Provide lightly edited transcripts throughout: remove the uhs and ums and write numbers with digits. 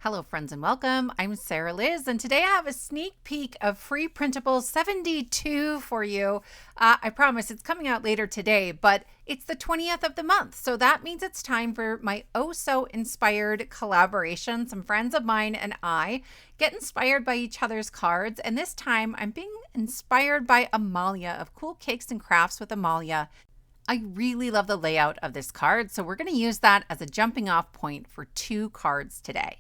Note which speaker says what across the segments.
Speaker 1: Hello friends and welcome. I'm Sarah Liz and today I have a sneak peek of Free Printable 72 for you. I promise it's coming out later today, but it's the 20th of the month. So that means it's time for my oh so inspired collaboration. Some friends of mine and I get inspired by each other's cards, and this time I'm being inspired by Amalia of Cool Cakes and Crafts with Amalia. I really love the layout of this card, so we're going to use that as a jumping off point for 2 cards today.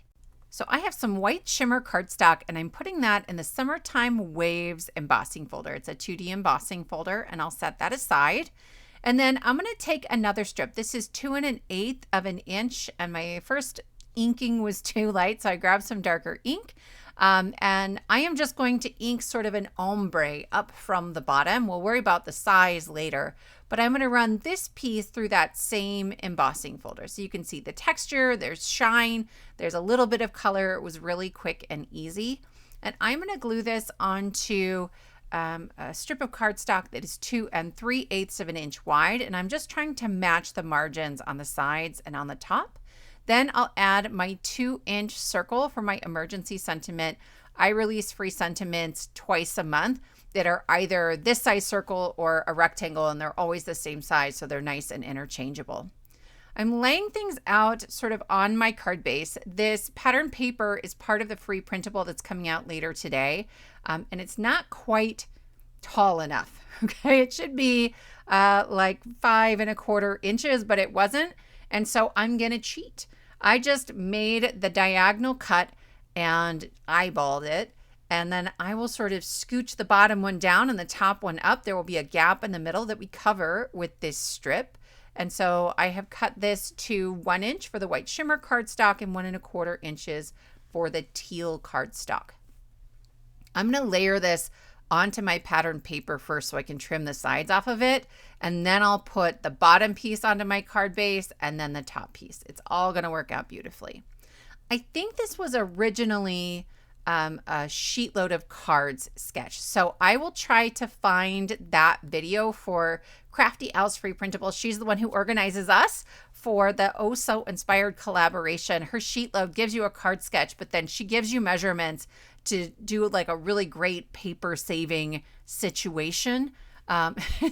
Speaker 1: So I have some white shimmer cardstock and I'm putting that in the Summertime Waves embossing folder. It's a 2D embossing folder and I'll set that aside. And then I'm going to take another strip. This is 2 1/8 of an inch and my first inking was too light, so I grabbed some darker ink. And I am just going to ink sort of an ombre up from the bottom. We'll worry about the size later, but I'm going to run this piece through that same embossing folder. So you can see the texture, there's shine, there's a little bit of color. It was really quick and easy. And I'm going to glue this onto a strip of cardstock that is 2 3/8 of an inch wide. And I'm just trying to match the margins on the sides and on the top. Then I'll add my 2-inch circle for my emergency sentiment. I release free sentiments twice a month that are either this size circle or a rectangle, and they're always the same size, so they're nice and interchangeable. I'm laying things out sort of on my card base. This pattern paper is part of the free printable that's coming out later today, and it's not quite tall enough. Okay, it should be like 5 1/4 inches, but it wasn't. And so I'm going to cheat. I just made the diagonal cut and eyeballed it. And then I will sort of scooch the bottom one down and the top one up. There will be a gap in the middle that we cover with this strip. And so I have cut this to 1 inch for the white shimmer cardstock and 1 1/4 inches for the teal cardstock. I'm going to layer this onto my pattern paper first so I can trim the sides off of it. And then I'll put the bottom piece onto my card base and then the top piece. It's all going to work out beautifully. I think this was originally a Sheetload of Cards sketch. So I will try to find that video for Crafty Al's Free Printable. She's the one who organizes us for the Oh So Inspired collaboration. Her Sheetload gives you a card sketch, but then she gives you measurements to do like a really great paper saving situation.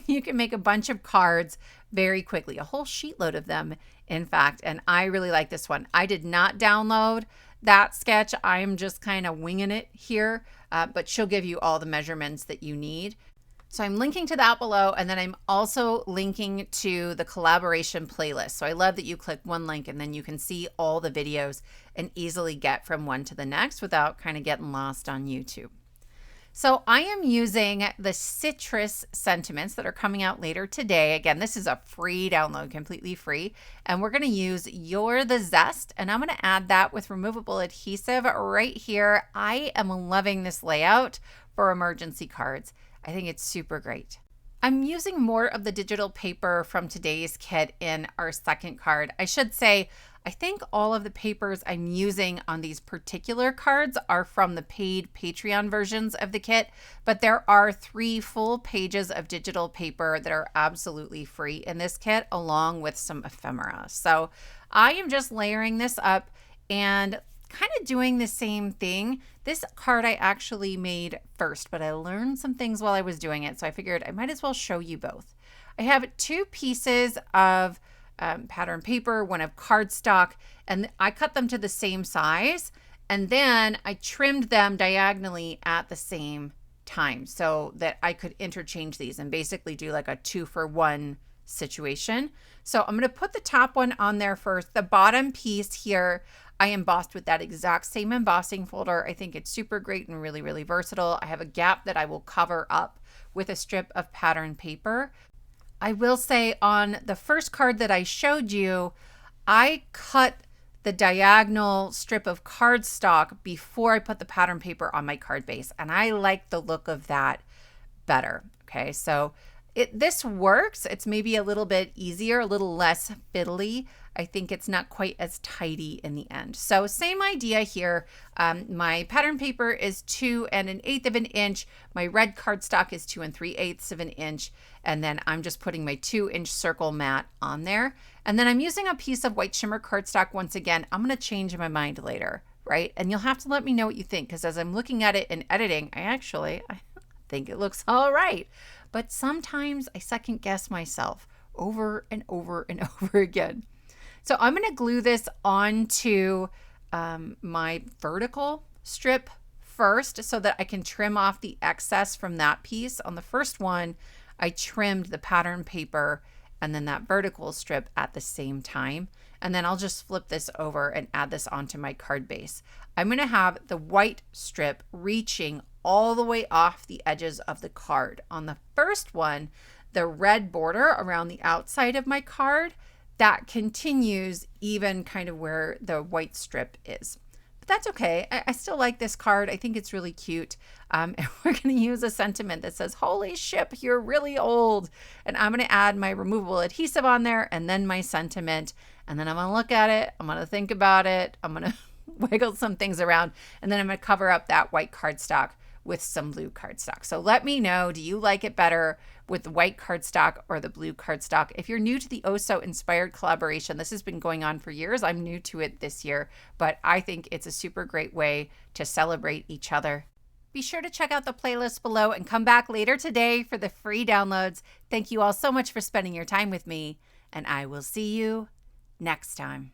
Speaker 1: You can make a bunch of cards very quickly, a whole sheetload of them, in fact. And I really like this one. I did not download that sketch. I'm just kind of winging it here, but she'll give you all the measurements that you need. So I'm linking to that below, and then I'm also linking to the collaboration playlist. So I love that you click one link and then you can see all the videos and easily get from one to the next without kind of getting lost on YouTube. So I am using the citrus sentiments that are coming out later today. Again, this is a free download, completely free. And we're going to use You're the Zest, and I'm going to add that with removable adhesive right here. I am loving this layout for emergency cards. I think it's super great. I'm using more of the digital paper from today's kit in our second card. I should say, I think all of the papers I'm using on these particular cards are from the paid Patreon versions of the kit, but there are 3 full pages of digital paper that are absolutely free in this kit, along with some ephemera. So I am just layering this up and kind of doing the same thing. This card I actually made first, but I learned some things while I was doing it, so I figured I might as well show you both. I have 2 pieces of pattern paper, one of cardstock, and I cut them to the same size, and then I trimmed them diagonally at the same time so that I could interchange these and basically do like a 2-for-1 situation. So I'm going to put the top one on there first. The bottom piece here I embossed with that exact same embossing folder. I think it's super great and really, really versatile. I have a gap that I will cover up with a strip of pattern paper. I will say on the first card that I showed you, I cut the diagonal strip of cardstock before I put the pattern paper on my card base, and I like the look of that better. Okay, so this works. It's maybe a little bit easier, a little less fiddly. I think it's not quite as tidy in the end. So same idea here. My pattern paper is 2 1/8 of an inch. My red cardstock is 2 3/8 of an inch. And then I'm just putting my 2-inch circle mat on there. And then I'm using a piece of white shimmer cardstock once again. I'm going to change my mind later. right? And you'll have to let me know what you think, because as I'm looking at it and editing, I think it looks all right. But sometimes I second guess myself over and over and over again. So I'm going to glue this onto my vertical strip first so that I can trim off the excess from that piece. On the first one, I trimmed the pattern paper and then that vertical strip at the same time. And then I'll just flip this over and add this onto my card base. I'm going to have the white strip reaching all the way off the edges of the card. On the first one, the red border around the outside of my card, that continues even kind of where the white strip is. But that's okay. I still like this card. I think it's really cute. And we're going to use a sentiment that says, holy ship, you're really old. And I'm going to add my removable adhesive on there and then my sentiment. And then I'm going to look at it. I'm going to think about it. I'm going to wiggle some things around. And then I'm going to cover up that white cardstock with some blue cardstock. So let me know, do you like it better with the white cardstock or the blue cardstock? If you're new to the Oh So Inspired collaboration, this has been going on for years. I'm new to it this year, but I think it's a super great way to celebrate each other. Be sure to check out the playlist below and come back later today for the free downloads. Thank you all so much for spending your time with me, and I will see you next time.